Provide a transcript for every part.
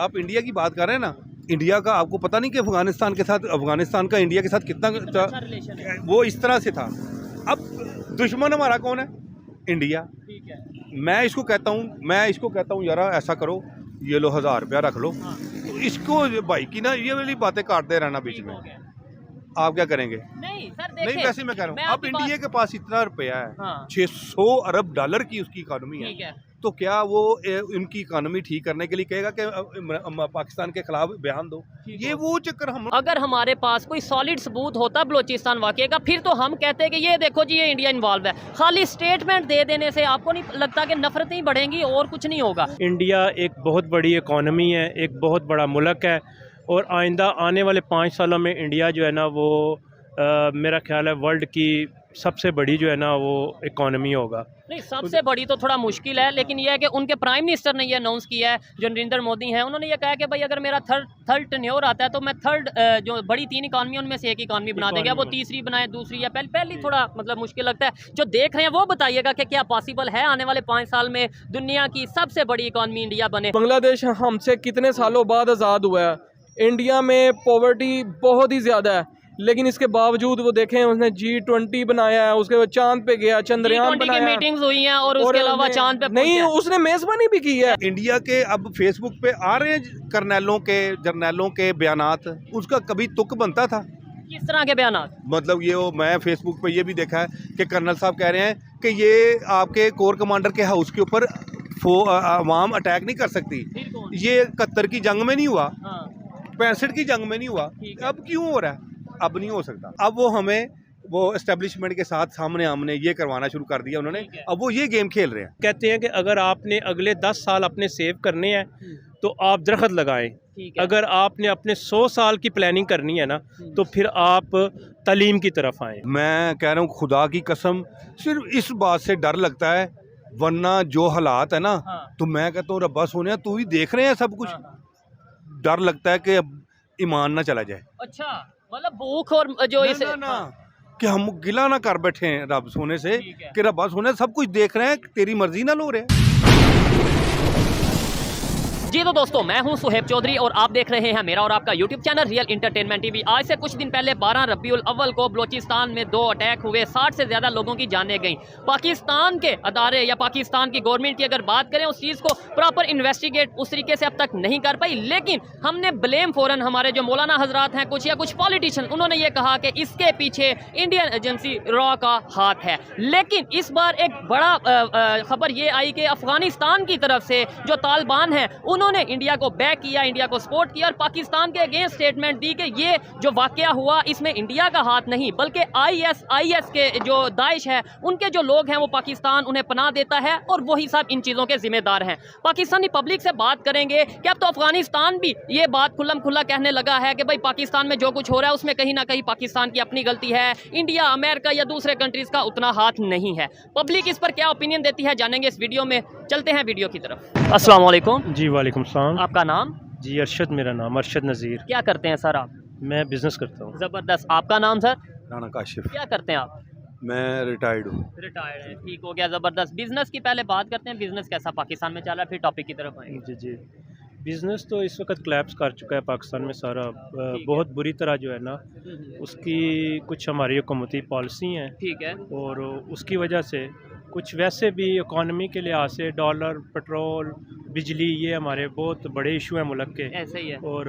आप इंडिया की बात कर रहे हैं ना, इंडिया का आपको पता नहीं कि अफगानिस्तान का इंडिया के साथ कितना वो इस तरह से था। अब दुश्मन हमारा कौन है? इंडिया। ठीक है। मैं इसको कहता हूँ यार ऐसा करो, ये लो 1000 रुपया रख लो। तो इसको भाई की ना ये वाली बातें काटते रहना बीच में, आप क्या करेंगे? नहीं सर, नहीं वैसे मैं कह रहा हूँ, अब इंडिया के पास इतना रुपया है, हाँ। 600 अरब डॉलर की उसकी इकोनॉमी है। तो क्या वो उनकी इकोनॉमी ठीक करने के लिए कहेगा कि पाकिस्तान के खिलाफ बयान दो? ये वो चक्कर हम, अगर हमारे पास कोई सॉलिड सबूत होता बलोचिस्तान वाकये का, फिर तो हम कहते हैं कि ये देखो जी ये इंडिया इन्वॉल्व है। खाली स्टेटमेंट दे देने से आपको नहीं लगता कि नफरतें ही बढ़ेंगी और कुछ नहीं होगा? इंडिया एक बहुत बड़ी इकॉनमी है, एक बहुत बड़ा मुल्क है, और आइंदा आने वाले 5 सालों में इंडिया जो है ना वो मेरा ख्याल है वर्ल्ड की सबसे बड़ी जो है ना वो इकॉनमी होगा। नहीं, सबसे बड़ी तो थोड़ा मुश्किल है, लेकिन यह है कि उनके प्राइम मिनिस्टर ने यह अनाउंस किया है, जो नरेंद्र मोदी हैं, उन्होंने ये कहा कि भाई अगर मेरा थर्ड टेन्योर आता है तो मैं जो बड़ी 3 इकॉनमी उनमें से एक इकॉनमी बना देंगे। वो तीसरी बनाए, दूसरी या पहली थोड़ा मतलब मुश्किल लगता है। जो देख रहे हैं वो बताइएगा कि क्या पॉसिबल है आने वाले 5 साल में दुनिया की सबसे बड़ी इकॉनमी इंडिया बने? बांग्लादेश हमसे कितने सालों बाद आज़ाद हुआ है। इंडिया में पॉवर्टी बहुत ही ज़्यादा है, लेकिन इसके बावजूद वो देखें उसने G20 बनाया है, उसके बाद चांद पे गया, चंद्रयान बनाया, मीटिंग्स हुई हैं और उसके अलावा चांद पे नहीं, उसने मेजबानी भी की है। इंडिया के अब फेसबुक पे आ रहे हैं जर्नैलों के बयानात, उसका कभी तुक बनता था? किस तरह के बयानात? मतलब ये मैं फेसबुक पे ये भी देखा है कि कर्नल साहब कह रहे हैं कि ये आपके कोर कमांडर के हाउस के ऊपर अवाम अटैक नहीं कर सकती। ये 71 की जंग में नहीं हुआ, 65 की जंग में नहीं हुआ, अब क्यों हो रहा है? अब नहीं हो सकता। अब वो हमें वो एस्टेब्लिशमेंट के साथ सामने आमने ये करवाना शुरू कर दिया उन्होंने। अब वो ये गेम खेल रहे हैं। कहते हैं कि अगर आपने अगले 10 साल अपने सेव करने हैं तो आप दरख्त लगाएं, अगर आपने अपने 100 साल की प्लानिंग करनी है ना तो फिर आप तालीम की तरफ आएँ। मैं कह रहा हूँ खुदा की कसम, सिर्फ इस बात से डर लगता है, वरना जो हालात है ना, तो मैं कहता हूँ रब्बा सोनिया तू ही देख रहे हैं सब कुछ। डर लगता है कि अब ईमान ना चला जाए। अच्छा, मतलब भूख और जो इस कि हम गिला ना कर बैठे हैं रब सोने से कि रब्बा सोने सब कुछ देख रहे हैं, तेरी मर्जी ना लो रहे। जी तो दोस्तों, मैं हूं सुहेब चौधरी और आप देख रहे हैं मेरा और आपका YouTube channel real entertainment TV. आज से कुछ दिन पहले 12 रबीउल अव्वल को बलोचिस्तान में 2 अटैक हुए, 60 से ज़्यादा लोगों की जानें गईं। पाकिस्तान के अदारे या पाकिस्तान की गवर्नमेंट की अगर बात करें, उस चीज़ को प्रॉपर इन्वेस्टिगेट उस तरीके से अब तक नहीं कर पाई, लेकिन हमने ब्लेम फ़ौरन हमारे जो मौलाना हजरात हैं कुछ या कुछ पॉलिटिशियन, उन्होंने ये कहा कि इसके पीछे इंडियन एजेंसी रॉ का हाथ है। लेकिन इस बार एक बड़ा खबर ये आई कि अफगानिस्तान की तरफ से जो तालिबान हैं उन्होंने इंडिया को बैक किया, इंडिया को सपोर्ट किया और पाकिस्तान के अगेंस्ट स्टेटमेंट दी कि ये जो वाकया हुआ इसमें इंडिया का हाथ नहीं, बल्कि IS के जो दाइश है उनके जो लोग हैं वो पाकिस्तान उन्हें पनाह देता है और वही सब इन चीज़ों के जिम्मेदार हैं। पाकिस्तानी पब्लिक से बात करेंगे कि अब तो अफगानिस्तान भी ये बात खुल्लम खुल्ला कहने लगा है कि भाई पाकिस्तान में जो कुछ हो रहा है उसमें कहीं ना कहीं पाकिस्तान की अपनी गलती है, इंडिया, अमेरिका या दूसरे कंट्रीज़ का उतना हाथ नहीं है। पब्लिक इस पर क्या ओपिनियन देती है जानेंगे इस वीडियो में। चलते हैं वीडियो की तरफ। अस्सलाम वालेकुम। जी वालेकुम सलाम। आपका नाम? जी अरशद, मेरा नाम अरशद नज़ीर। क्या करते हैं सर आप? मैं बिज़नेस करता हूँ। ज़बरदस्त। आपका नाम सर? राना काशिफ। क्या करते हैं आप? मैं रिटायर्ड हूँ। रिटायर्ड है, ठीक हो गया, ज़बरदस्त। बिजनेस की पहले बात करते हैं, बिजनेस कैसा पाकिस्तान में चल रहा है, फिर टॉपिक की तरफ आएंगे। जी। बिज़नेस तो इस वक्त क्लैप्स कर चुका है पाकिस्तान में सारा, बहुत बुरी तरह जो है ना उसकी कुछ हमारी हुकूमती पॉलिसी हैं, ठीक है, और उसकी वजह से कुछ वैसे भी इकॉनमी के लिहाज से डॉलर, पेट्रोल, बिजली ये हमारे बहुत बड़े इशू हैं मुल्क के। ऐसे ही है। और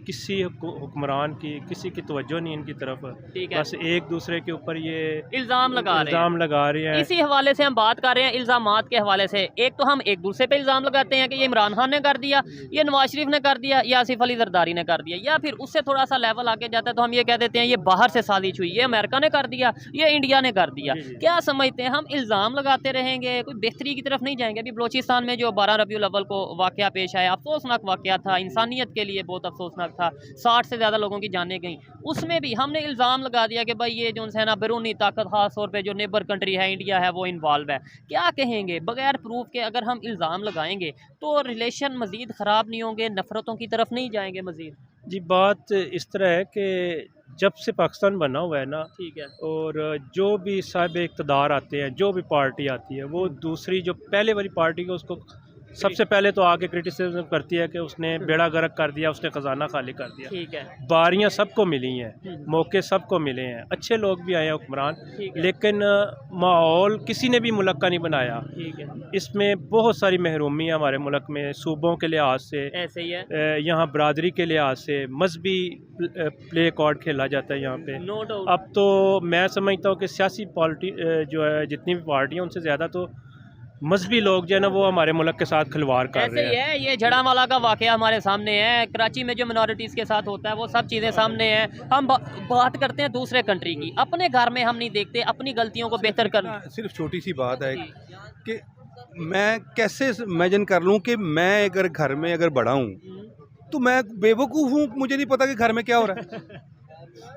किसी हुक्मरान की किसी की तवज्जो नहीं इनकी तरफ, बस एक दूसरे के ऊपर ये इल्ज़ाम लगा रहे हैं। इसी हवाले से हम बात कर रहे हैं, इल्ज़ामात के हवाले से। एक तो हम एक दूसरे पे इल्ज़ाम लगाते हैं कि ये इमरान खान ने कर दिया, ये नवाज शरीफ ने कर दिया, या आसिफ अली जरदारी ने कर दिया, या फिर उससे थोड़ा सा लेवल आके जाता है तो हम ये कह देते हैं ये बाहर से साजिश हुई, ये अमेरिका ने कर दिया, ये इंडिया ने कर दिया। क्या समझते हैं हम इल्ज़ाम लगाते रहेंगे, कोई बेहतरी की तरफ नहीं जाएंगे? अभी बलोचिस्तान में जो 12 रबीउल अव्वल को वाकया पेश आया, अफसोसनाक वाकया था, इंसानियत के लिए बहुत अफसोसनाक था, 60 से ज़्यादा लोगों की जानें गई। उसमें भी हमने इल्ज़ाम लगा दिया कि भाई ये जो है ना बैरूनी ताकत, खास तौर पे जो नेबर कंट्री है इंडिया है वो इन्वॉल्व है। क्या कहेंगे बगैर प्रूफ के अगर हम इल्ज़ाम लगाएंगे तो रिलेशन मज़ीद ख़राब नहीं होंगे, नफ़रतों की तरफ नहीं जाएंगे मज़ीद? जी, बात इस तरह है कि जब से पाकिस्तान बना हुआ है ना, ठीक है, और जो भी साहिब इक़्तिदार आते हैं, जो भी पार्टी आती है, वो दूसरी जो पहले वाली पार्टी को उसको सबसे पहले तो आके क्रिटिसिज्म करती है कि उसने बेड़ा गर्क कर दिया, उसने खजाना खाली कर दिया। ठीक है। बारियां सबको मिली हैं, मौके सबको मिले हैं, अच्छे लोग भी आए हैं हुक्मरान, लेकिन माहौल किसी ने भी मुल्क का नहीं बनाया। ठीक है। इसमें बहुत सारी महरूमी है हमारे मुल्क में, सूबों के लिहाज से, ऐसे ही है, यहाँ बरादरी के लिहाज से, मजहबी प्ले कार्ड खेला जाता है यहाँ पे। No doubt. अब तो मैं समझता हूँ कि सियासी पॉलिटी जो है, जितनी भी पार्टियाँ, उनसे ज़्यादा तो मजहबी लोग जो है ना वो हमारे मुल्क के साथ खिलवाड़ कर ऐसे रहे ही हैं। है, ये जड़ावाला का वाकया हमारे सामने है, कराची में जो मिनॉरिटीज़ के साथ होता है वो सब चीज़ें सामने हैं। हम बात करते हैं दूसरे कंट्री की, अपने घर में हम नहीं देखते, अपनी गलतियों को बेहतर कर। सिर्फ छोटी सी बात है कि मैं कैसे इमेजिन कर लूँ कि मैं अगर घर में अगर बड़ा हूँ तो मैं बेवकूफ़ हूँ, मुझे नहीं पता कि घर में क्या हो रहा है।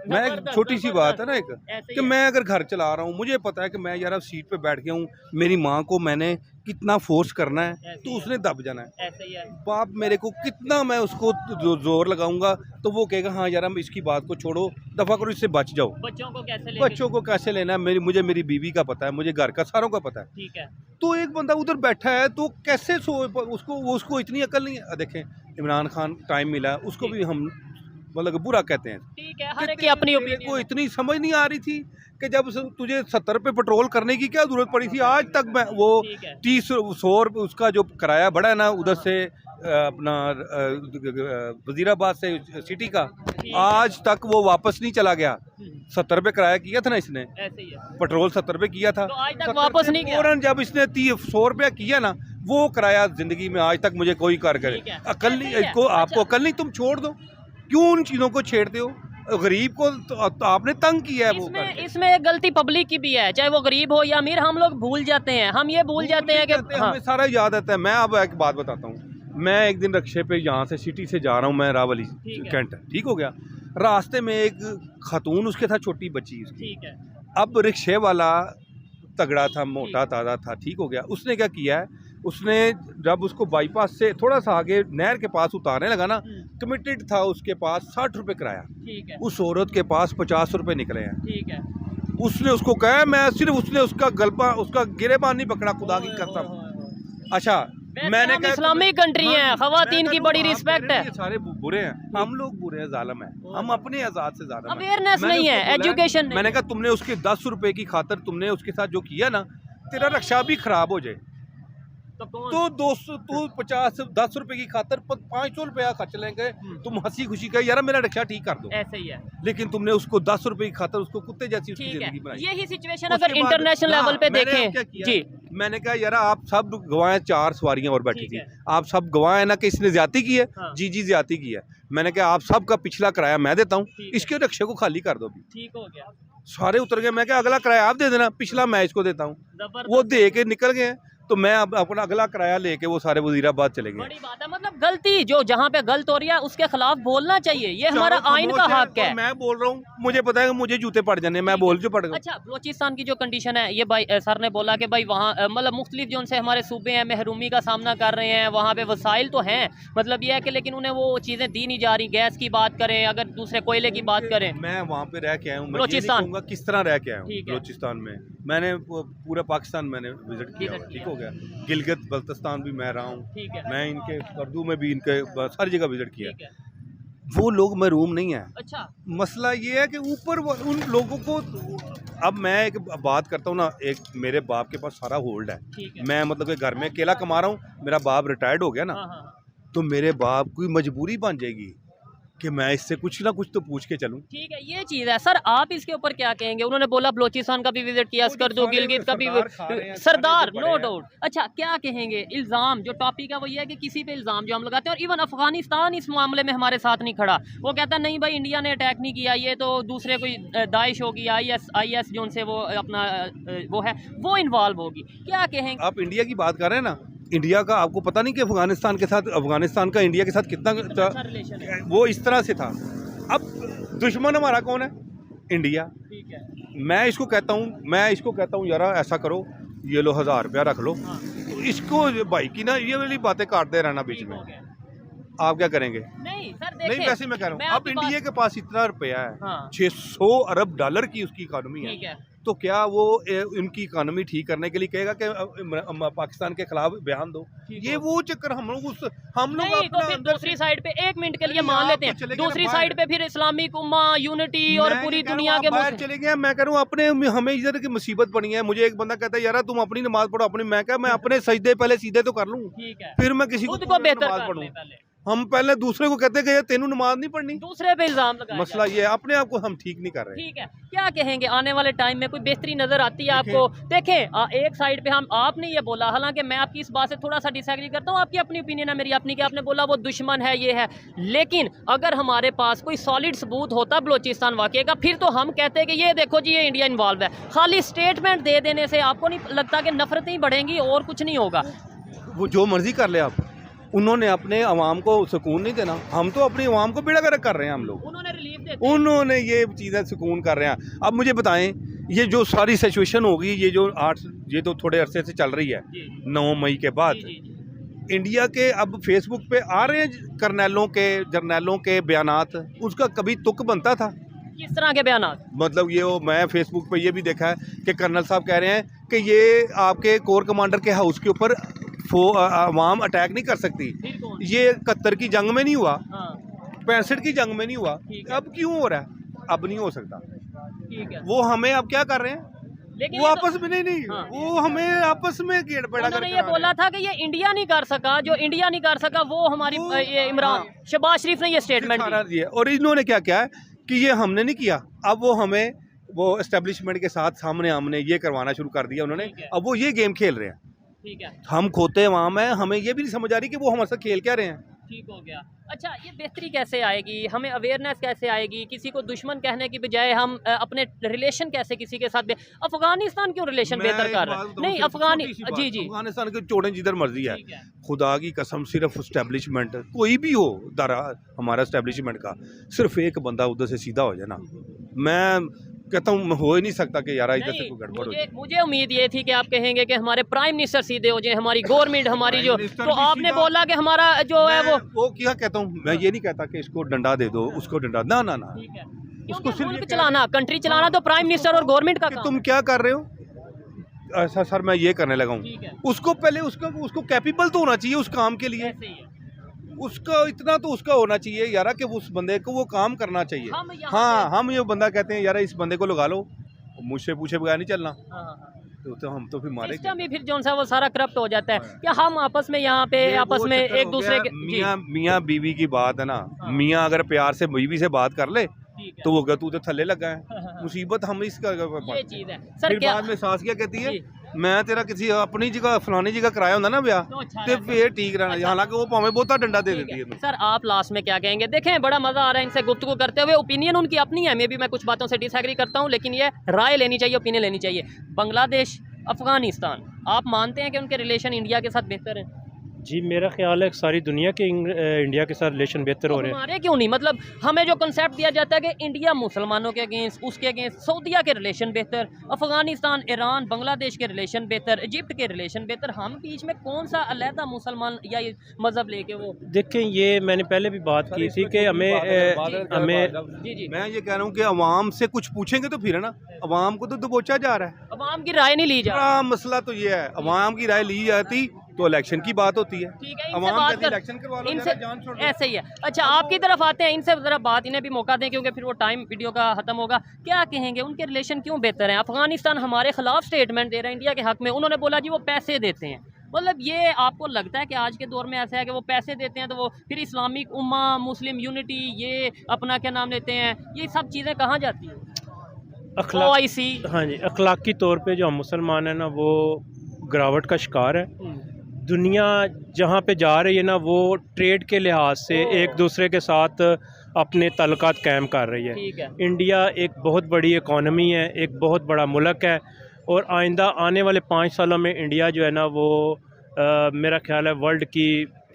मैं एक छोटी सी बात है ना एक, कि मैं अगर घर चला रहा हूँ, मुझे पता है कि मैं यार अब सीट पे बैठ गया हूँ, मेरी माँ को मैंने कितना फोर्स करना है तो उसने दब जाना है। ऐसे ही है। बाप मेरे को कितना मैं उसको जोर लगाऊंगा तो वो कहेगा हाँ यार हम इसकी बात को छोड़ो, दफ़ा करो, इससे बच जाओ। बच्चों को कैसे लेंगे? बच्चों को कैसे लेना है, मुझे मेरी बीवी का पता है, मुझे घर का सारों का पता है। ठीक है। तो एक बंदा उधर बैठा है तो कैसे उसको इतनी अकल नहीं है। देखें इमरान खान टाइम मिला, उसको भी हम मतलब बुरा कहते हैं। ठीक है, हर एक की अपनी को ओपिनियन। इतनी समझ नहीं आ रही थी कि जब तुझे 70 पे पेट्रोल करने की क्या जरूरत पड़ी थी। आज तक मैं वो 30-100 रुपये उसका जो किराया बढ़ा है ना उधर से अपना वजीराबाद से सिटी का, आज तक वो वापस नहीं चला गया। 70 रुपये किराया किया था ना इसने, ऐसे ही है। पेट्रोल 70 रुपये किया था, तो आज तक वापस नहीं किया। फौरन जब इसने 100 रुपया किया ना, वो किराया जिंदगी में आज तक मुझे कोई कर करे। ठीक है। अकल ऐसे नहीं ही है। इसको, आपको अच्छा। अकल नहीं, तुम छोड़ दो, क्यों उन चीज़ों को छेड़ते हो। गरीब को तो आपने तंग किया है वो इसमें करके। इसमें एक गलती पब्लिक की भी है, चाहे वो गरीब हो या अमीर। हम लोग भूल जाते हैं, हम ये भूल जाते हैं कि हाँ। हमें सारा याद आता है। मैं अब एक बात बताता हूँ, मैं एक दिन रक्शे पे यहाँ से सिटी से जा रहा हूँ, मैं रावली कैंट, ठीक हो गया, रास्ते में एक खातून, उसके साथ छोटी बच्ची उसकी। ठीक है। अब रिक्शे वाला तगड़ा था, मोटा ताज़ा था, ठीक हो गया, उसने क्या किया है, उसने जब उसको बाईपास से थोड़ा सा आगे नहर के पास उतारने लगा ना, कमिटेड था, उसके पास 60 रुपये किराया, ठीक है। उस औरत के पास 50 रुपये निकले हैं। ठीक है। उसने उसको कहा, मैं सिर्फ, उसने उसका गलबा, उसका गिरेबान नहीं पकड़ा, खुदा की कसम। अच्छा, मैंने कहा इस्लामिक कंट्री है, खवातीन की बड़ी रिस्पेक्ट है। ये सारे बुरे हैं, हम लोग बुरे हैं, जालिम हैं, हम अपने आजाद से ज्यादा। अवेयरनेस नहीं है, एजुकेशन नहीं। मैंने कहा तुमने उसके 10 रुपए की खातर तुमने उसके साथ जो किया ना, तेरा रक्षा भी खराब हो जाए तो 200 तो 50-10 रुपए की खातर 500 रुपया खर्च लेंगे, तुम हंसी खुशी कहे यार मेरा रक्षा ठीक कर दो। ऐसे ही है। लेकिन तुमने उसको 10 रुपए की खातर उसको कुत्ते जैसी उसकी ठीक है। जिंदगी बनाई। यही सिचुएशन उसके अगर बाद- इंटरनेशनल लेवल पे मैंने देखें क्या किया? जी, मैंने कहा यार आप सब गवाह हैं, 4 सवारियां और बैठी ठीक थी, है। आप सब गवाह हैं ना कि इसने ज्यादती की है। हाँ। जी ज्यादती की है। मैंने कहा आप सबका पिछला किराया मैं देता हूँ, ठीक है। इसके रक्षे को खाली कर दो। ठीक हो गया। सारे उतर गए। मैं क्या अगला किराया आप दे देना, पिछला मैं इसको देता हूँ। जबरदस्त। वो दे के निकल गए, तो मैं अब अपना अगला किराया लेके वो सारे वजीराबाद चले गए। बड़ी बात है, मतलब गलती जो जहाँ पे गलत हो रही है उसके खिलाफ बोलना चाहिए, ये हमारा आइन का हक है। मैं बोल रहा हूँ, मुझे पता है कि मुझे जूते पड़ जाने, मैं बोल जो पड़ गया। अच्छा, बलोचिस्तान की जो कंडीशन है, ये भाई सर ने बोला कि भाई वहाँ मतलब मुख्तलिफ जो उनसे हमारे सूबे हैं महरूमी का सामना कर रहे हैं, वहाँ पे वसाइल तो हैं, मतलब ये है कि लेकिन उन्हें वो चीज़ें दी नहीं जा रही। गैस की बात करें, अगर दूसरे कोयले की बात करें, मैं वहाँ पे रह के आया हूँ, बलोचिस्तान किस तरह रह के आया हूँ ठीक है। बलोचिस्तान में। मैंने पूरा पाकिस्तान मैंने विजिट किया हुआ, ठीक हो गया। गिलगित बल्तिस्तान भी मैं रहा हूँ, ठीक है। मैं इनके उर्दू में भी इनके सारी जगह विजिट किया। ठीक है। वो लोग महरूम नहीं है। अच्छा, मसला ये है कि ऊपर उन लोगों को, अब मैं एक बात करता हूँ ना, एक मेरे बाप के पास सारा होल्ड है, ठीक है। मैं मतलब कि घर में अकेला कमा रहा हूँ, मेरा बाप रिटायर्ड हो गया ना, हाँ हाँ, तो मेरे बाप की मजबूरी बन जाएगी कि मैं इससे कुछ ना कुछ तो पूछ के चलूँ। ठीक है, ये चीज़ है। सर आप इसके ऊपर क्या कहेंगे? उन्होंने बोला बलोचिस्तान का भी विजिट किया, स्कर्दू, गिलगित का भी सरदार, नो डाउट। अच्छा, क्या कहेंगे? इल्ज़ाम जो टॉपिक है वो ये है कि किसी पे इल्ज़ाम जो हम लगाते हैं, और इवन अफगानिस्तान इस मामले में हमारे साथ नहीं खड़ा। वो कहता है नहीं भाई इंडिया ने अटैक नहीं किया, ये तो दूसरे कोई दाइश होगी, IS जो उनसे वो अपना वो है वो इन्वॉल्व होगी। क्या कहेंगे? आप इंडिया की बात कर रहे हैं ना, इंडिया का आपको पता नहीं कि अफगानिस्तान के साथ, अफगानिस्तान का इंडिया के साथ कितना अच्छा रिलेशन है। वो इस तरह से था। अब दुश्मन हमारा कौन है? इंडिया। ठीक है। मैं इसको कहता हूँ यार ऐसा करो, ये लो 1000 रुपया रख लो, हाँ, तो इसको भाई की ना ये वाली बातें काटते रहना बीच ठीक में, हो गया। आप क्या करेंगे? नहीं सर नहीं देखिए, वैसे मैं कह रहा मैं हूँ, अब आपकी इंडिया के पास इतना रुपया है, हाँ। 600 अरब डॉलर की उसकी इकोनॉमी ठीक है। तो क्या वो उनकी इकानमी ठीक करने के लिए कहेगा कि पाकिस्तान के खिलाफ बयान दो। ये वो चक्कर हम लोग नहीं, तो फिर दूसरी साइड पे 1 मिनट के लिए मान लेते हैं, दूसरी साइड पे फिर इस्लामिक उम्मा यूनिटी और पूरी दुनिया के बाहर चले गए। मैं कह रहा हूँ अपने हमें इधर की मुसीबत पड़ी है। मुझे एक बंदा कहता है यार तुम अपनी नमाज पढ़ो अपनी, मैं क्या मैं अपने सजदे पहले सीधे तो कर लूँ, फिर मैं किसी को बेहतर पढ़ूँ। हम पहले दूसरे को कहते हैं कि तेनू नमाज नहीं पढ़नी, दूसरे पे इल्जाम लगाया। मसला ये है अपने आप को हम ठीक नहीं कर रहे। ठीक है, क्या कहेंगे आने वाले टाइम में कोई बेहतरी नजर आती है आपको? देखें एक साइड पे हम आपने ये बोला, हालांकि मैं आपकी इस बात से थोड़ा सा डिसएग्री करता हूँ, आपकी अपनी ओपिनियन है, मेरी अपनी, कि आपने बोला वो दुश्मन है ये है, लेकिन अगर हमारे पास कोई सॉलिड सबूत होता बलोचिस्तान वाकये का, फिर तो हम कहते हैं कि ये देखो जी ये इंडिया इन्वॉल्व है। खाली स्टेटमेंट दे देने से आपको नहीं लगता कि नफरतें बढ़ेंगी और कुछ नहीं होगा? वो जो मर्जी कर ले आप, उन्होंने अपने अवाम को सुकून नहीं देना, हम तो अपनी अवाम को बेड़ा गर्क कर रहे हैं। हम लोग उन्होंने रिलीफ देते, उन्होंने ये चीज़ें सुकून कर रहे हैं। अब मुझे बताएं ये जो सारी सिचुएशन होगी, ये जो ये तो थोड़े अरसे से चल रही है 9 मई के बाद, इंडिया के अब फेसबुक पे आ रहे हैं कर्नलों के जर्नलों के बयानात, उसका कभी तुक बनता था? किस तरह के बयानात? मतलब ये मैं फेसबुक पे ये भी देखा है कि कर्नल साहब कह रहे हैं कि ये आपके कोर कमांडर के हाउस के ऊपर अवाम अटैक नहीं कर सकती। ये 71 की जंग में नहीं हुआ, 65 की जंग में नहीं हुआ, अब क्यों हो रहा है? अब नहीं हो सकता। ठीक है, वो हमें अब क्या कर रहे हैं, लेकिन वो आपस में नहीं वो हमें आपस में गेड़ पड़ा कर ये बोला था कि ये इंडिया नहीं कर सका, जो इंडिया नहीं कर सका वो हमारी ये इमरान शहबाज शरीफ ने ये स्टेटमेंट दिया। और इन्होंने क्या किया है कि ये हमने नहीं किया, अब वो हमें वो एस्टेब्लिशमेंट के साथ सामने हमने ये करवाना शुरू कर दिया उन्होंने। अब वो ये गेम खेल रहे हैं। ठीक है, हम खोते अवाम है, हमें ये भी नहीं समझ आ रही कि वो हमारे साथ खेल क्या रहे हैं। ठीक हो गया। अच्छा, ये बेहतरी कैसे आएगी, हमें अवेयरनेस कैसे आएगी? किसी को दुश्मन कहने की बजाय हम अपने रिलेशन कैसे किसी के साथ अफगानिस्तान क्यों रिलेशन बेहतर कर रहा है? नहीं अफगानिस्तान के छोड़ें जिधर मर्जी है, खुदा की कसम सिर्फ एस्टेब्लिशमेंट कोई भी हो दारा हमारा एस्टेब्लिशमेंट का, सिर्फ एक बंदा उधर से सीधा हो जाए ना, मैं कहता हूँ हो ही नहीं सकता कि यार इधर से कोई गड़बड़ हो। मुझे उम्मीद ये थी कि आप कहेंगे कि हमारे प्राइम मिनिस्टर सीधे हो जाए, हमारी गवर्नमेंट हमारी जो, तो आपने बोला कि हमारा जो है वो क्या कहता हूँ, मैं ये नहीं कहता कि इसको डंडा दे दो उसको डंडा, ना ना ना, उसको सिर्फ चलाना, कंट्री चलाना तो प्राइम मिनिस्टर और गवर्नमेंट का। तुम क्या कर रहे हो ऐसा? सर मैं ये करने लगा हूँ, उसको पहले उसको कैपेबल तो होना चाहिए उस काम के लिए, उसका इतना तो उसका होना चाहिए यार कि उस बंदे को वो काम करना चाहिए। हम ये बंदा कहते हैं यार इस बंदे को लगा लो, मुझसे पूछे बगैर नहीं चलना, तो हम तो फिर मारे फिर जो सा वो सारा करप्ट हो जाता है। क्या हम आपस में यहाँ पे आपस में एक दूसरे के मियाँ बीवी की बात है ना, मियाँ अगर प्यार से बीवी से बात कर ले तो वो तू तो थल्ले लगा है, मुसीबत हम इसका ये चीज है। सर क्या बाद में सास क्या कहती है, मैं तेरा किसी अपनी जगह फलानी जगह कराया होता ना ब्याह तो फिर ठीक रहना, हालांकि वो भावे बहुत डंडा दे देती है। सर आप लास्ट में क्या कहेंगे? देखें बड़ा मजा आ रहा है इनसे गुफ्तगू करते हुए, ओपिनियन उनकी अपनी है, मे भी मैं कुछ बातों से डिसएग्री करता हूँ, लेकिन ये राय लेनी चाहिए, ओपिनियन लेनी चाहिए। बांग्लादेश अफगानिस्तान, आप मानते हैं कि उनके रिलेशन इंडिया के साथ बेहतर है? जी मेरा ख्याल है सारी दुनिया के इंडिया के साथ रिलेशन बेहतर हो रहे हैं। हमारे क्यों नहीं? मतलब हमें जो कंसेप्ट दिया जाता है कि इंडिया मुसलमानों के अगेंस्ट, उसके अगेंस्ट सऊदीया के रिलेशन बेहतर, अफगानिस्तान ईरान बांग्लादेश के रिलेशन बेहतर, इजिप्ट के रिलेशन बेहतर, हम बीच में कौन सा अलहदा मुसलमान या मजहब लेके वो? देखें ये मैंने पहले भी बात की थी कि हमें जी मैं ये कह रहा हूँ कि अवाम से कुछ पूछेंगे तो फिर है ना, अवाम को तो दबोचा जा रहा है, अवाम की राय नहीं ली जा रही। मसला तो ये है, अवाम की राय ली जाती तो इलेक्शन की बात होती है। ठीक है, इनसे बात कर, इलेक्शन करवा लो, इनसे जान छोड़, ऐसे ही है। अच्छा आपकी तरफ आते हैं, इनसे जरा बात, इन्हें भी मौका दें क्योंकि फिर वो टाइम वीडियो का खत्म होगा। क्या कहेंगे उनके रिलेशन क्यों बेहतर हैं? अफगानिस्तान हमारे खिलाफ स्टेटमेंट दे रहा है इंडिया के हक में, उन्होंने बोला जी वो पैसे देते हैं, मतलब ये आपको लगता है कि आज के दौर में ऐसा है कि वो पैसे देते हैं तो वो फिर इस्लामिक उम्मा मुस्लिम यूनिटी ये अपना क्या नाम लेते हैं, ये सब चीज़ें कहाँ जाती हैं? हाँ जी, अखलाकी तौर पे जो हम मुसलमान हैं ना वो गिरावट का शिकार है। दुनिया जहाँ पे जा रही है ना वो ट्रेड के लिहाज से एक दूसरे के साथ अपने ताल्लुकात कायम कर रही है। इंडिया एक बहुत बड़ी इकॉनमी है, एक बहुत बड़ा मुल्क है, और आइंदा आने वाले 5 सालों में इंडिया जो है ना वो मेरा ख्याल है वर्ल्ड की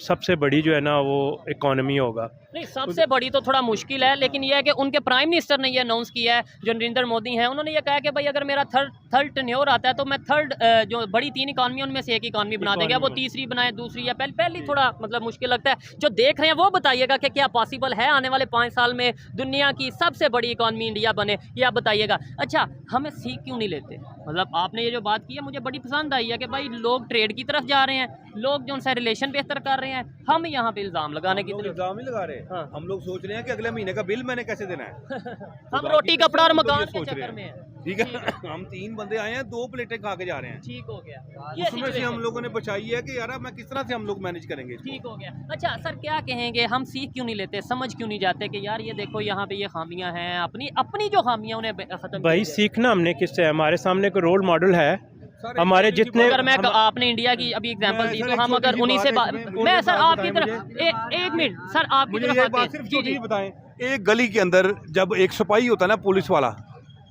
सबसे बड़ी जो है ना वो इकॉनमी होगा। नहीं, सबसे बड़ी तो थोड़ा मुश्किल है, लेकिन यह है कि उनके प्राइम मिनिस्टर ने ये अनाउंस किया है, जो नरेंद्र मोदी हैं, उन्होंने ये कहा कि भाई अगर मेरा थर्ड टेन्योर आता है तो मैं थर्ड जो बड़ी 3 इकॉनमी उनमें से एक इकॉनमी बना देंगे। वो तीसरी बनाए, दूसरी या पहली थोड़ा मतलब मुश्किल लगता है। जो देख रहे हैं वो बताइएगा कि क्या पॉसिबल है आने वाले 5 साल में दुनिया की सबसे बड़ी इकॉनमी इंडिया बने, ये आप बताइएगा। अच्छा, हमें सीख क्यों नहीं लेते? मतलब आपने ये जो बात की है मुझे बड़ी पसंद आई है कि भाई लोग ट्रेड की तरफ जा रहे हैं, लोग जो उनसे रिलेशन बेहतर कर रहे हैं, हम यहाँ पे इल्ज़ाम लगाने की तरफ इल्जाम ही लगा रहे हैं। हाँ। हम लोग सोच रहे हैं कि अगले महीने का बिल मैंने कैसे देना है। हम रोटी कपड़ा और मकान के सोच रहे चक्कर में हैं, हैं। ठीक है। हम 3 बंदे आए हैं, 2 प्लेटें खा के जा रहे हैं। ठीक हो गया, ये उसमें से situation हम लोगों ने बचाई है कि यार मैं किस तरह से हम लोग मैनेज करेंगे इसको। ठीक हो गया। अच्छा सर, क्या कहेंगे, हम सीख क्यों नहीं लेते, समझ क्यों नहीं जाते कि यार ये देखो यहाँ पे ये खामियां हैं, अपनी जो खामियां उन्हें खत्म भाई सीखना हमने किससे? हमारे सामने कोई रोल मॉडल है? सर, हमारे एक जितने अगर मैं आपने इंडिया की अभी एग्जांपल दी तो हम अगर उन्हीं से मैं सर आपकी तरफ एक मिनट सर आपकी मुझे तरफ ये आते बात हैं। सिर्फ जी छोटी जी सी बताएं, एक गली के अंदर जब एक सिपाही होता है ना पुलिस वाला,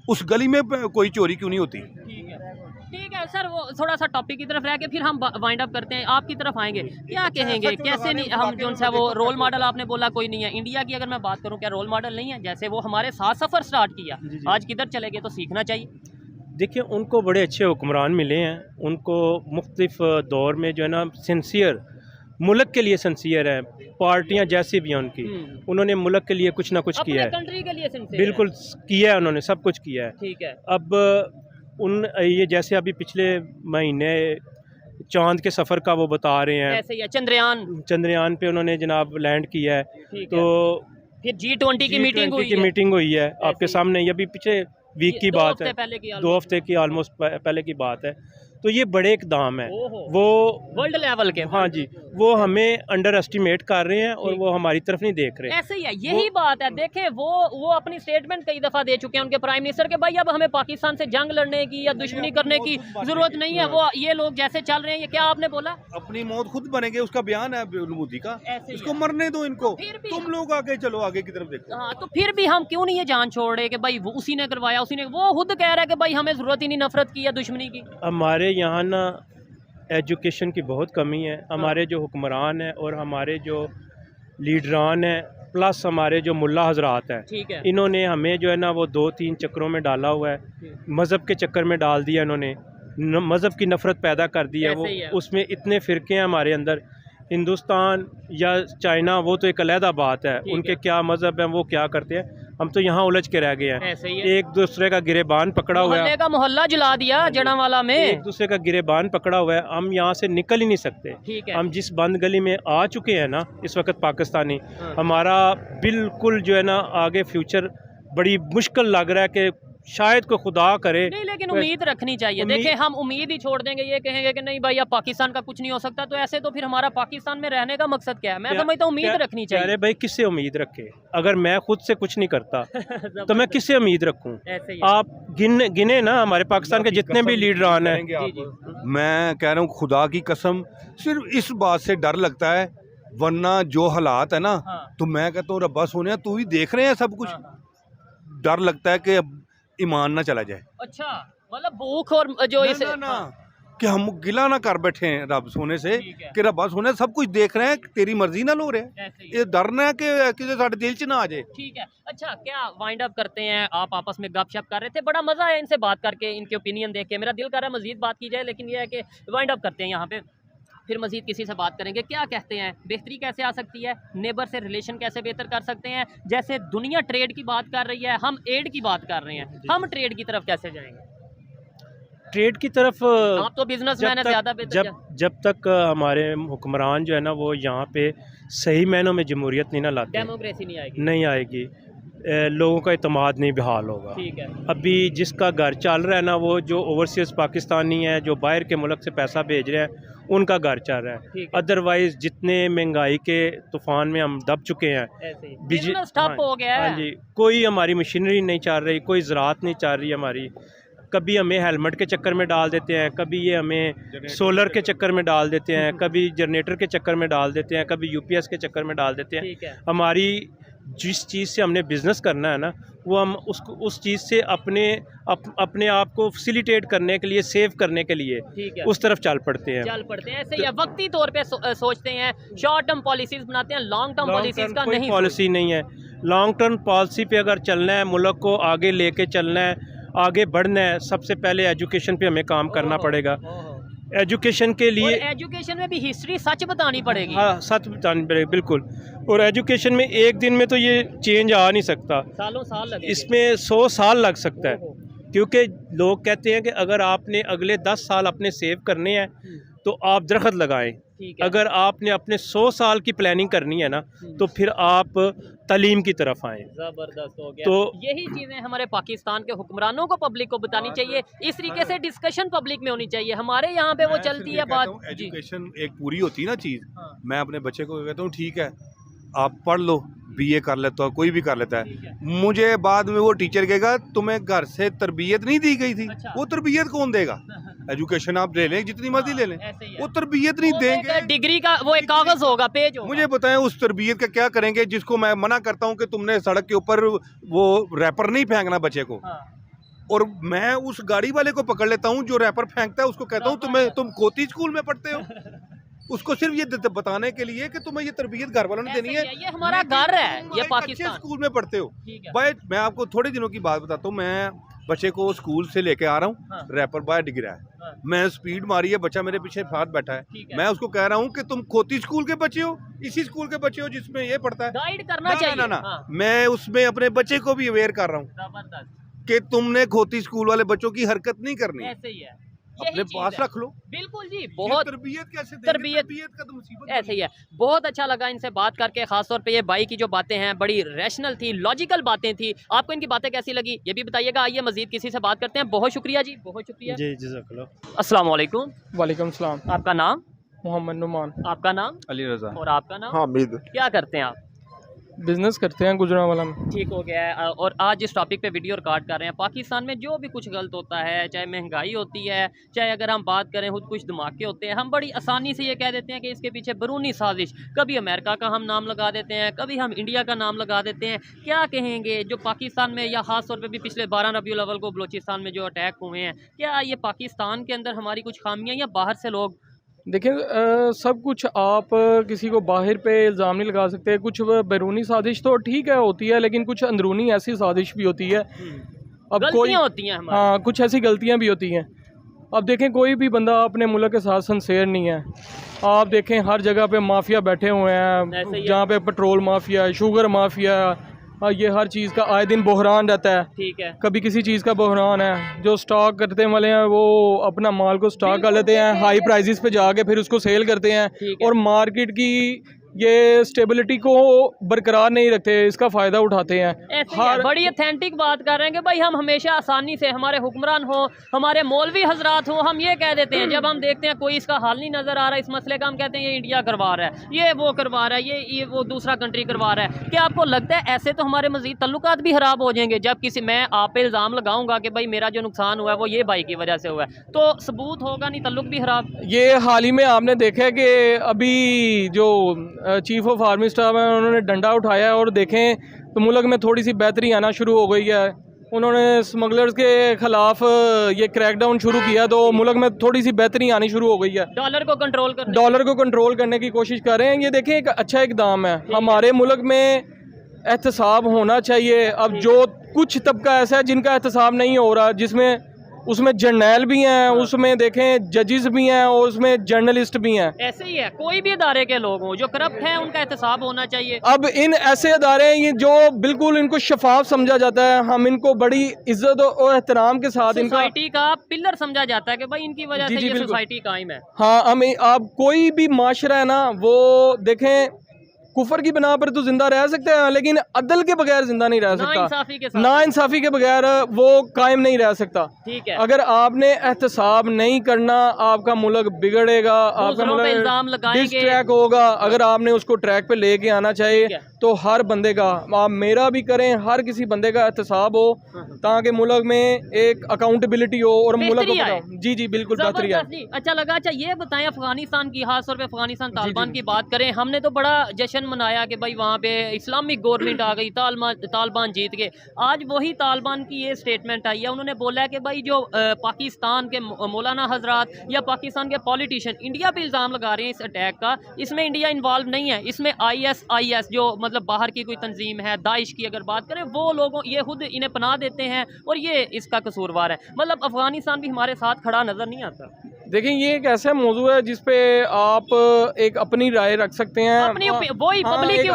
उस गली में कोई चोरी क्यों नहीं होती? ठीक है सर, वो थोड़ा सा टॉपिक की तरफ रह के फिर हम वाइंड अप करते हैं, आपकी तरफ आएंगे। क्या कहेंगे, कैसे नहीं हम जो सा वो रोल मॉडल आपने बोला कोई नहीं है इंडिया की, अगर मैं बात करूं क्या रोल मॉडल नहीं है? जैसे वो हमारे साथ सफ़र स्टार्ट किया, आज किधर चले गए, तो सीखना चाहिए। देखिए उनको बड़े अच्छे हुक्मरान मिले हैं, उनको मुख्तलिफ दौर में जो है ना सिंसियर, मुल्क के लिए सिंसियर है, पार्टियां जैसी भी हैं उनकी, उन्होंने मुल्क के लिए कुछ ना कुछ किया है, कंट्री के लिए sincere बिल्कुल किया है, उन्होंने सब कुछ किया है। ठीक है। अब ये जैसे अभी पिछले महीने चांद के सफ़र का वो बता रहे हैं, ऐसे ही है, चंद्रयान पे उन्होंने जनाब लैंड किया है, ठीक तो फिर G20 की मीटिंग हुई है आपके सामने, ये भी पिछले वीक की बात है, 2 हफ्ते की ऑलमोस्ट पहले की बात है। तो ये बड़े इकदाम है, वो वर्ल्ड लेवल के। हाँ जी, वो हमें अंडर एस्टिमेट कर रहे हैं और वो हमारी तरफ नहीं देख रहे। ऐसे ही है, यही बात है। देखें वो अपनी स्टेटमेंट कई दफ़ा दे चुके हैं उनके प्राइम मिनिस्टर के, भाई अब हमें पाकिस्तान से जंग लड़ने की या दुश्मनी करने की जरूरत नहीं है। वो ये लोग जैसे चल रहे हैं, ये क्या आपने बोला, अपनी मौत खुद बनेंगे, उसका बयान है मोदी का, ऐसे ही इसको है। मरने दो इनको, फिर भी तुम लोग आगे चलो, आगे की तरफ देखो। हाँ, तो फिर भी हम क्यों नहीं ये जान छोड़ रहे कि भाई वो उसी ने करवाया, उसी ने, वो खुद कह रहा है कि भाई हमें जरूरत ही नहीं नफरत की या दुश्मनी की। हमारे यहाँ ना एजुकेशन की बहुत कमी है, हमारे जो हुक्मरान हैं और हमारे जो लीडरान हैं, प्लस हमारे जो मुल्ला हजरात हैं, ठीक है। इन्होंने हमें जो है ना वो 2-3 चक्करों में डाला हुआ है, मज़हब के चक्कर में डाल दिया इन्होंने, मज़हब की नफ़रत पैदा कर दी है। वो उसमें इतने फ़िरके हैं हमारे अंदर, हिंदुस्तान या चाइना वो तो एक अलहदा बात है, उनके क्या मज़हब हैं, वो क्या करते हैं, हम तो यहाँ उलझ के रह गए हैं। एक दूसरे का गिरेबान पकड़ा हुआ है, का मोहल्ला जला दिया जड़ावाला में, एक दूसरे का गिरेबान पकड़ा हुआ है, हम यहाँ से निकल ही नहीं सकते। हम जिस बंद गली में आ चुके हैं ना इस वक्त पाकिस्तानी, हमारा बिल्कुल जो है ना आगे फ्यूचर बड़ी मुश्किल लग रहा है कि शायद को खुदा करे नहीं, लेकिन उम्मीद रखनी चाहिए। देखें हम उम्मीद ही छोड़ देंगे, ये कहेंगे कि नहीं भाई अब पाकिस्तान का कुछ नहीं हो सकता, तो ऐसे तो फिर हमारा पाकिस्तान में रहने का मकसद क्या है? मैं समझता हूँ उम्मीद रखनी चाहिए। अरे भाई किससे उम्मीद रखे, अगर मैं खुद से कुछ नहीं करता तो मैं किससे उम्मीद रखूँ? आप गिने ना हमारे पाकिस्तान के जितने भी लीडरान हैं, मैं कह रहा हूँ खुदा की कसम, सिर्फ इस बात से डर लगता है, वरना जो हालात है ना, तो मैं कहता हूँ रब्बा सोनिया तू ही देख रहे हैं सब कुछ, डर लगता है कि अब ईमान ना चला जाए। अच्छा, मतलब भूख और जो इस ना कि हम गिला ना कर बैठे हैं रब सोने से कि रब्बा सोने सब कुछ देख रहे हैं, तेरी मर्जी ना लो रहे हैं, ये डरना है कि किसी साढ़े दिल च ना आ जाए। ठीक है। अच्छा, क्या वाइंड अप करते हैं, आप आपस में गपशप कर रहे थे, बड़ा मजा आया इनसे बात करके, इनके ओपिनियन देख के, मेरा दिल कर रहा है मजीद बात की जाए, लेकिन ये है कि वाइंड अप करते हैं यहाँ पे, फिर मजीद किसी से बात करेंगे। क्या कहते हैं, बेहतरी कैसे आ सकती है, नेबर से रिलेशन कैसे बेहतर कर सकते हैं? जैसे दुनिया ट्रेड की बात कर रही है, हम एड की बात कर रहे हैं, हम ट्रेड की तरफ कैसे जाएंगे? ट्रेड की तरफ आप तो बिजनेसमैन है, ज़्यादा जब तक हमारे हुक्मरान जो है ना वो यहाँ पे सही मायनों में जमहूरियत नहीं ना लाते, डेमोक्रेसी नहीं आएगी, लोगों का इत्मीनाद नहीं बहाल होगा। ठीक है। अभी जिसका घर चल रहा है ना, वो जो ओवरसीज़ पाकिस्तानी हैं, जो बाहर के मुल्क से पैसा भेज रहे हैं, उनका घर चल रहा है। अदरवाइज जितने महंगाई के तूफान में हम दब चुके हैं, बिजनेस ठप हो गया है। हाँ जी, कोई हमारी मशीनरी नहीं चल रही, कोई ज़राअत नहीं चल रही हमारी, कभी हमें हेलमेट के चक्कर में डाल देते हैं, कभी ये हमें सोलर के चक्कर में डाल देते हैं, कभी जनरेटर के चक्कर में डाल देते हैं, कभी यूपीएस के चक्कर में डाल देते हैं। हमारी जिस चीज़ से हमने बिज़नेस करना है ना, वो हम उस चीज़ से अपने आप को फैसिलिटेट करने के लिए, सेव करने के लिए ठीक है, उस तरफ चल पड़ते हैं। ऐसे ही है, वक्ती तौर पे सोचते हैं, शॉर्ट टर्म पॉलिसीज बनाते हैं, लॉन्ग टर्म पॉलिसीज का कोई नहीं पॉलिसी नहीं है। लॉन्ग टर्म पॉलिसी पे अगर चलना है, मुल्क को आगे लेके चलना है, आगे बढ़ना है, सबसे पहले एजुकेशन पे हमें काम करना पड़ेगा। एजुकेशन के लिए एजुकेशन में भी हिस्ट्री सच बतानी पड़ेगी। हाँ, सच बतानी पड़ेगी, बिल्कुल। और एजुकेशन में एक दिन में तो ये चेंज आ नहीं सकता, सालों साल लगेंगे। इसमें 100 साल लग सकता है, क्योंकि लोग कहते हैं कि अगर आपने अगले 10 साल अपने सेव करने हैं तो आप दरख्त लगाएं। अगर आपने अपने 100 साल की प्लानिंग करनी है ना, तो फिर आप तालीम की तरफ आएँ। ज़बरदस्त हो गया। तो यही चीज़ें हमारे पाकिस्तान के हुक्मरानों को, पब्लिक को बतानी चाहिए। इस तरीके से डिस्कशन पब्लिक में होनी चाहिए। हमारे यहाँ पे वो चलती है बात। एजुकेशन एक पूरी होती है ना चीज़। हाँ। मैं अपने बच्चे को कहता हूँ ठीक है आप पढ़ लो, बीए कर लेता हो, कोई भी कर लेता है। मुझे बाद में वो टीचर कहेगा तुम्हें घर से तरबियत नहीं दी गई थी। अच्छा। वो तरबियत कौन देगा? एजुकेशन आप ले लें जितनी मर्जी ले लें, ऐसे ही है। वो तरबियत नहीं देंगे। डिग्री का वो एक कागज होगा, पेज होगा। मुझे बताएं उस तरबियत का क्या करेंगे जिसको मैं मना करता हूँ कि तुमने सड़क के ऊपर वो रैपर नहीं फेंकना बच्चे को, हाँ। और मैं उस गाड़ी वाले को पकड़ लेता हूँ जो रैपर फेंकता है, उसको कहता हूँ तुम खोती स्कूल में पढ़ते हो। उसको सिर्फ ये बताने के लिए कि तुम्हें ये तरबियत घर वालों ने देनी है। ये हमारा घर है, ये पाकिस्तान। स्कूल में पढ़ते हो ठीक है। भाई। मैं आपको थोड़े दिनों की बात बताता हूँ। मैं बच्चे को स्कूल से लेके आ रहा हूँ, हाँ। रैपर बाहर डिग रहा है, हाँ। मैं स्पीड मारी है, बच्चा मेरे पीछे साथ बैठा है। ठीक है। मैं उसको कह रहा हूँ कि तुम खोती स्कूल के बच्चे हो, इसी स्कूल के बच्चे हो जिसमें ये पढ़ता है। गाइड करना चाहिए। ना हाँ। मैं उसमें अपने बच्चे को भी अवेयर कर रहा हूँ जबरदस्त। कि तुमने खोती स्कूल वाले बच्चों की हरकत नहीं करनी, ऐसे ही है, अपने पास रख लो। बिल्कुल जी। बहुत तरबियत कैसे देंगे? तरबियत का तो मुसीबत ऐसे ही है। बहुत अच्छा लगा इनसे बात करके, खासतौर पे ये भाई की जो बातें हैं बड़ी रैशनल थी, लॉजिकल बातें थी। आपको इनकी बातें कैसी लगी ये भी बताइएगा। आइए मजीद किसी से बात करते हैं। बहुत शुक्रिया जी, बहुत शुक्रिया जी, जज़ाकल्लाह। अस्सलाम वालेकुम। वालेकुम सलाम। आपका नाम? मोहम्मद नुमान। आपका नाम? अली रजा। और आपका नाम? हामिद। क्या करते हैं आप? बिजनेस करते हैं गुजरांवाला में। ठीक हो गया है। और आज इस टॉपिक पे वीडियो रिकॉर्ड कर रहे हैं। पाकिस्तान में जो भी कुछ गलत होता है, चाहे महंगाई होती है, चाहे अगर हम बात करें खुद कुछ धमाके होते हैं, हम बड़ी आसानी से ये कह देते हैं कि इसके पीछे बैरूनी साजिश। कभी अमेरिका का हम नाम लगा देते हैं, कभी हम इंडिया का नाम लगा देते हैं। क्या कहेंगे जो पाकिस्तान में, या ख़ास तौर पर भी पिछले 12 रबीउल अव्वल को बलूचिस्तान में जो अटैक हुए हैं, क्या ये पाकिस्तान के अंदर हमारी कुछ खामियाँ या बाहर से लोग? देखिए सब कुछ आप किसी को बाहर पे इल्ज़ाम नहीं लगा सकते। कुछ बैरूनी साजिश तो ठीक है होती है, लेकिन कुछ अंदरूनी ऐसी साजिश भी होती है। अब कोई होती हैं हमारी। हाँ, कुछ ऐसी गलतियाँ भी होती हैं। अब देखें कोई भी बंदा अपने मुल्क के साथ सिंसेयर नहीं है। आप देखें हर जगह पे माफिया बैठे हुए हैं, जहाँ पे पेट्रोल माफिया, शुगर माफिया, ये हर चीज़ का आए दिन बहरान रहता है। ठीक है। कभी किसी चीज़ का बहरान है। जो स्टॉक करते वाले हैं वो अपना माल को स्टॉक कर लेते हैं, हाई प्राइसेस पे जाके फिर उसको सेल करते हैं, और मार्केट की ये स्टेबिलिटी को बरकरार नहीं रखते, इसका फ़ायदा उठाते हैं। बड़ी ऑथेंटिक बात कर रहे हैं कि भाई हम हमेशा आसानी से, हमारे हुक्मरान हो, हमारे मौलवी हजरात हो, हम ये कह देते हैं जब हम देखते हैं कोई इसका हाल नहीं नज़र आ रहा इस मसले का, हम कहते हैं ये इंडिया करवा रहा है, ये वो करवा रहा है, ये वो दूसरा कंट्री करवा रहा है। क्या आपको लगता है ऐसे तो हमारे मज़ीद तल्लुकात भी ख़राब हो जाएंगे? जब किसी, मैं आप पे इल्ज़ाम लगाऊंगा कि भाई मेरा जो नुकसान हुआ है वो ये भाई की वजह से हुआ है, तो सबूत होगा नहीं, तल्लुक भी ख़राब। ये हाल ही में आपने देखा है कि अभी जो चीफ ऑफ आर्मी स्टाफ है उन्होंने डंडा उठाया है, और देखें तो मुल्क में थोड़ी सी बेहतरी आना शुरू हो गई है। उन्होंने स्मगलर्स के खिलाफ ये क्रैकडाउन शुरू किया, तो मुल्क में थोड़ी सी बेहतरी आनी शुरू हो गई है। डॉलर को कंट्रोल करने की कोशिश कर रहे हैं। ये देखें एक अच्छा इकदाम है। हमारे मुल्क में एहतसाब होना चाहिए। अब जो कुछ तबका ऐसा है जिनका एहतसाब नहीं हो रहा, जिसमें उसमें जर्नैल भी हैं, उसमें देखें जजेस भी हैं, और उसमें जर्नलिस्ट भी हैं। ऐसे ही है, कोई भी अदारे के लोग हों जो करप्ट हैं उनका एहतसाब होना चाहिए। अब इन ऐसे अदारे हैं ये जो बिल्कुल इनको शफाफ समझा जाता है, हम इनको बड़ी इज्जत और एहतराम के साथ इनका सोसाइटी का पिलर समझा जाता है कि भाई इनकी वजह से ये सोसाइटी कायम है। हाँ, हम आप कोई भी माशरा है ना, वो देखें कुफर की बिना पर तो जिंदा रह सकते हैं, लेकिन अदल के बगैर जिंदा नहीं रह सकता। नाइंसाफी के बगैर वो कायम नहीं रह सकता। ठीक है। अगर आपने एहतसाब नहीं करना, आपका मुल्क बिगड़ेगा, आपका मुल्क डिस्ट्रैक होगा। अगर आपने उसको ट्रैक पे लेके आना चाहिए तो हर बंदे का, आप मेरा भी करें, हर किसी बंदे का एहतसाब हो, ताकि मुल्क में एक अकाउंटेबिलिटी हो और मुल्क को जी जी बिल्कुल बेहतरी है। अच्छा लगा। अच्छा ये बताएं, अफगानिस्तान की, खास तौर पे अफगानिस्तान तालिबान की बात करें, हमने तो बड़ा जश्न जश्न मनाया कि भाई वहाँ पे इस्लामिक गवर्नमेंट आ गई, तालिबान जीत गए। आज वही तालिबान की ये स्टेटमेंट आई है, उन्होंने बोला है कि भाई जो पाकिस्तान के मौलाना हजरात या पाकिस्तान के पॉलिटिशियन इंडिया पे इल्ज़ाम लगा रहे हैं इस अटैक का, इसमें इंडिया इन्वॉल्व नहीं है। इसमें ISIS जो मतलब बाहर की कोई तंजीम है, दाइश की अगर बात करें, वो लोगों ये खुद इन्हें पनाह देते हैं और ये इसका कसूरवार है। मतलब अफगानिस्तान भी हमारे साथ खड़ा नज़र नहीं आता। देखिए, ये एक ऐसा मौजू है जिस पे आप एक अपनी राय रख सकते हैं। अपनी वही पब्लिक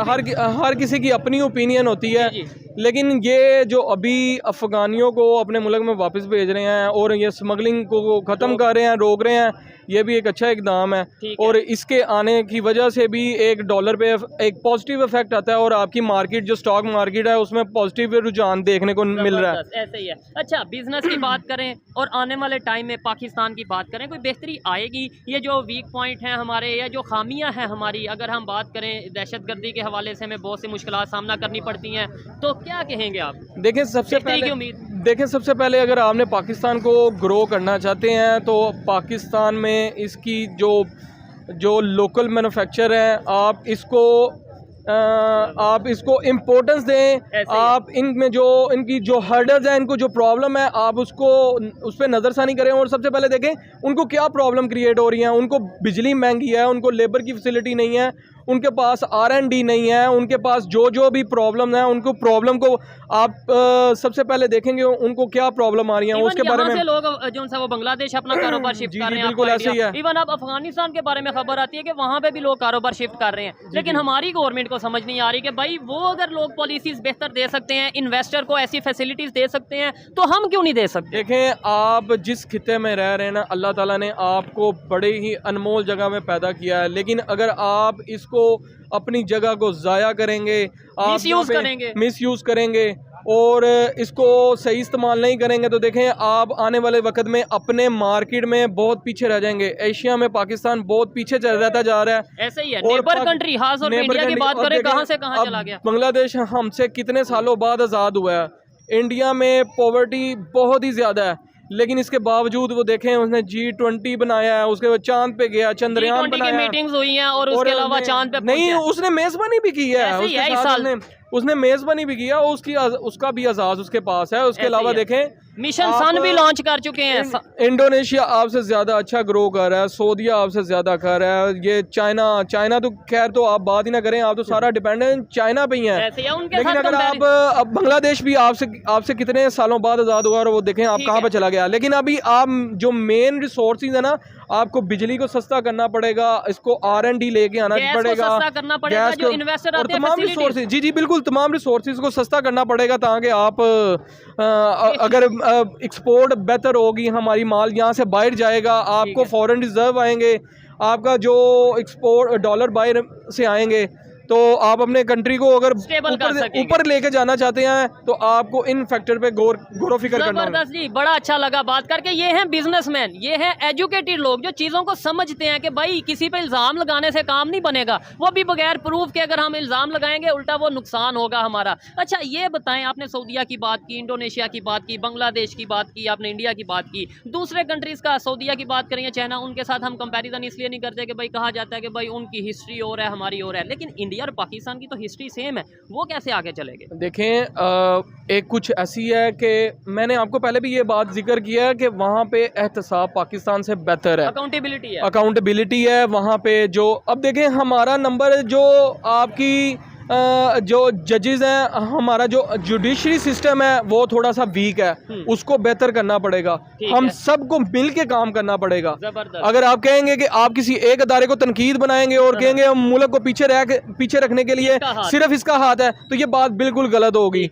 हर किसी की अपनी ओपिनियन होती है। जी। लेकिन ये जो अभी अफगानियों को अपने मुल्क में वापस भेज रहे हैं और ये स्मगलिंग को ख़त्म कर रहे हैं, रोक रहे हैं, ये भी एक अच्छा इकदाम है। और इसके आने की वजह से भी एक डॉलर पे एक पॉजिटिव इफेक्ट आता है और आपकी मार्केट जो स्टॉक मार्केट है उसमें पॉजिटिव रुझान देखने को मिल रहा है। ऐसे ही है। अच्छा, बिजनेस की बात करें और आने वाले टाइम में पाकिस्तान की बात करें, कोई बेहतरी आएगी? ये जो वीक पॉइंट हैं हमारे या जो खामियां हैं हमारी, अगर हम बात करें दहशतगर्दी के हवाले से हमें बहुत सी मुश्किलात सामना करनी पड़ती हैं, तो क्या कहेंगे आप? देखें, सबसे पहले अगर आपने पाकिस्तान को ग्रो करना चाहते हैं तो पाकिस्तान में इसकी जो लोकल मैन्युफैक्चर है, आप इसको इम्पोर्टेंस दें। आप इनमें जो इनकी जो हर्डल्स हैं, इनको जो प्रॉब्लम है, आप उस पर नज़रसानी करें। और सबसे पहले देखें उनको क्या प्रॉब्लम क्रिएट हो रही है। उनको बिजली महंगी है, उनको लेबर की फैसिलिटी नहीं है, उनके पास R&D नहीं है, उनके पास जो भी प्रॉब्लम है, उनको प्रॉब्लम को आप सबसे पहले देखेंगे उनको क्या प्रॉब्लम आ रही है, उसके बारे में। से लोग जो सा वो बांग्लादेश अपना कारोबार शिफ्ट कर रहे हैं, बिल्कुल ऐसे ही है। इवन अब अफगानिस्तान के बारे में खबर आती है कि वहाँ पे भी लोग कारोबार शिफ्ट कर रहे हैं। लेकिन हमारी गवर्नमेंट को समझ नहीं आ रही कि भाई वो अगर लोग पॉलिसीज बेहतर दे सकते हैं, इन्वेस्टर को ऐसी फैसिलिटीज दे सकते हैं, तो हम क्यों नहीं दे सकते? देखें, आप जिस खिते में रह रहे हैं ना, अल्लाह ताला ने आपको बड़े ही अनमोल जगह में पैदा किया है। लेकिन अगर आप इसको अपनी जगह को ज़ाया करेंगे, मिसयूज़ करेंगे और इसको सही इस्तेमाल नहीं करेंगे, तो देखें आप आने वाले वक्त में अपने मार्केट में बहुत पीछे रह जाएंगे। एशिया में पाकिस्तान बहुत पीछे रहता जा रहा है। ऐसे ही है। नेबर कंट्री, खास और इंडिया की बात करें, कहां से कहां चला गया। बांग्लादेश हमसे कितने सालों बाद आज़ाद हुआ है। इंडिया में पॉवर्टी बहुत ही ज़्यादा है, लेकिन इसके बावजूद वो देखें उसने G20 बनाया है, उसके बाद चांद पे गया, चंद्रयान बनाया, मीटिंग्स हुई हैं और उसके अलावा चांद पे नहीं, उसने मेजबानी भी की है, उसने मेजबानी भी किया, उसका भी एजाज उसके पास है। उसके अलावा देखें मिशन सन भी लॉन्च कर चुके हैं। इंडोनेशिया आपसे ज्यादा अच्छा ग्रो कर रहा है, सऊदीया आपसे ज्यादा कर रहा है, ये चाइना तो खैर तो आप बात ही ना करें, आप तो सारा डिपेंडेंट चाइना पे ही है। लेकिन अगर अब बांग्लादेश भी आपसे कितने सालों बाद आजाद हुआ और वो देखें आप कहाँ पे चला गया। लेकिन अभी आप जो मेन रिसोर्सेज है ना, आपको बिजली को सस्ता करना पड़ेगा, इसको R&D लेके आना पड़ेगा, गैस को, और तमाम रिसोर्सेज, जी बिल्कुल, तमाम रिसोर्सेज को सस्ता करना पड़ेगा ताकि आप अगर एक्सपोर्ट बेहतर होगी, हमारी माल यहाँ से बाहर जाएगा, आपको फॉरेन रिजर्व आएंगे, आपका जो एक्सपोर्ट डॉलर बाहर से आएंगे, तो आप अपने कंट्री को अगर ऊपर लेके जाना चाहते हैं तो आपको इन फैक्टर पे गौर फिक्र करना होगा। जबरदस्त जी, बड़ा अच्छा लगा बात करके। ये हैं बिजनेसमैन, ये हैं एजुकेटेड लोग जो चीज़ों को समझते हैं कि भाई किसी पे इल्ज़ाम लगाने से काम नहीं बनेगा, वो भी बगैर प्रूफ के अगर हम इल्ज़ाम लगाएंगे उल्टा वो नुकसान होगा हमारा। अच्छा, ये बताएं, आपने सऊदीया की बात की, इंडोनेशिया की बात की, बांग्लादेश की बात की, आपने इंडिया की बात की, दूसरे कंट्रीज़ का, सऊदीया की बात करें या चाइना, उनके साथ हम कंपेरिजन इसलिए नहीं करते कि भाई कहा जाता है कि भाई उनकी हिस्ट्री और है, हमारी और है, लेकिन इंडिया और पाकिस्तान की तो हिस्ट्री सेम है, वो कैसे आगे चलेंगे? देखें, एक कुछ ऐसी है कि मैंने आपको पहले भी ये बात जिक्र किया है कि वहाँ पे एहतसाब पाकिस्तान से बेहतर है, अकाउंटेबिलिटी है वहाँ पे। जो अब देखें हमारा नंबर, जो आपकी जो जजेस हैं, हमारा जो जुडिशरी सिस्टम है वो थोड़ा सा वीक है, उसको बेहतर करना पड़ेगा, हम सबको मिल के काम करना पड़ेगा। अगर आप कहेंगे कि आप किसी एक अदारे को तनकीद बनाएंगे और कहेंगे हम मुल्क को पीछे रखने के लिए सिर्फ इसका हाथ है, तो ये बात बिल्कुल गलत होगी।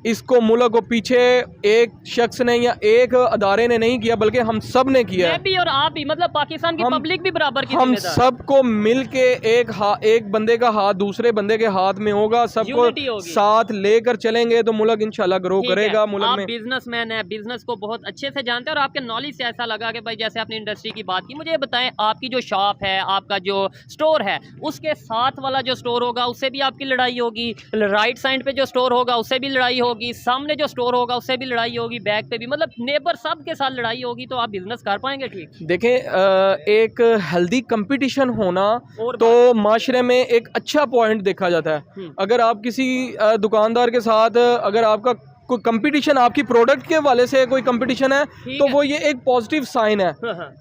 इसको मुल्क को पीछे एक शख्स ने या एक अदारे ने नहीं किया, बल्कि हम सब ने किया, मैं भी और आप भी, मतलब पाकिस्तान की पब्लिक भी बराबर की, हम सबको मिलके एक बंदे का हाथ दूसरे बंदे के हाथ में होगा, सबको साथ लेकर चलेंगे तो मुल्क इंशाल्लाह ग्रो करेगा। मुल्क में बिजनेसमैन है, बिजनेस को बहुत अच्छे से जानते हैं और आपके नॉलेज से ऐसा लगा कि भाई जैसे आपने इंडस्ट्री की बात की, मुझे ये बताएं, आपकी जो शॉप है, आपका जो स्टोर है, उसके साथ वाला जो स्टोर होगा उससे भी आपकी लड़ाई होगी, राइट साइड पे जो स्टोर होगा उससे भी लड़ाई होगी, होगी, सामने जो स्टोर होगा उससे भी लड़ाई होगी, बैग पे भी, मतलब नेबर सब के साथ लड़ाई होगी, तो आप बिजनेस कर पाएंगे? ठीक, देखें एक हेल्दी कंपटीशन होना और तो माशरे में एक अच्छा पॉइंट देखा जाता है। अगर आप किसी दुकानदार के साथ अगर आपका कोई कंपटीशन, आपकी प्रोडक्ट के वाले से कोई कंपटीशन है तो वो ये एक पॉजिटिव साइन है।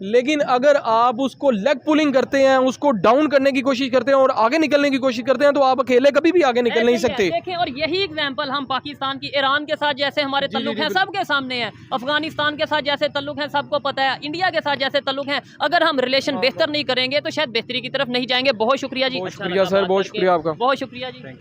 लेकिन अगर आप उसको लेग पुलिंग करते हैं, उसको डाउन करने की कोशिश करते हैं और आगे निकलने की कोशिश करते हैं, तो आप अकेले कभी भी आगे निकल नहीं सकते। देखें, और यही एग्जांपल हम पाकिस्तान की, ईरान के साथ जैसे हमारे तल्लुक हैं सबके सामने है, अफगानिस्तान के साथ जैसे तल्लुक हैं सबको पता है, इंडिया के साथ जैसे तल्लुक हैं, अगर हम रिलेशन बेहतर नहीं करेंगे तो शायद बेहतरी की तरफ नहीं जाएंगे। बहुत शुक्रिया जी, शुक्रिया सर, बहुत शुक्रिया आपका, बहुत शुक्रिया जी।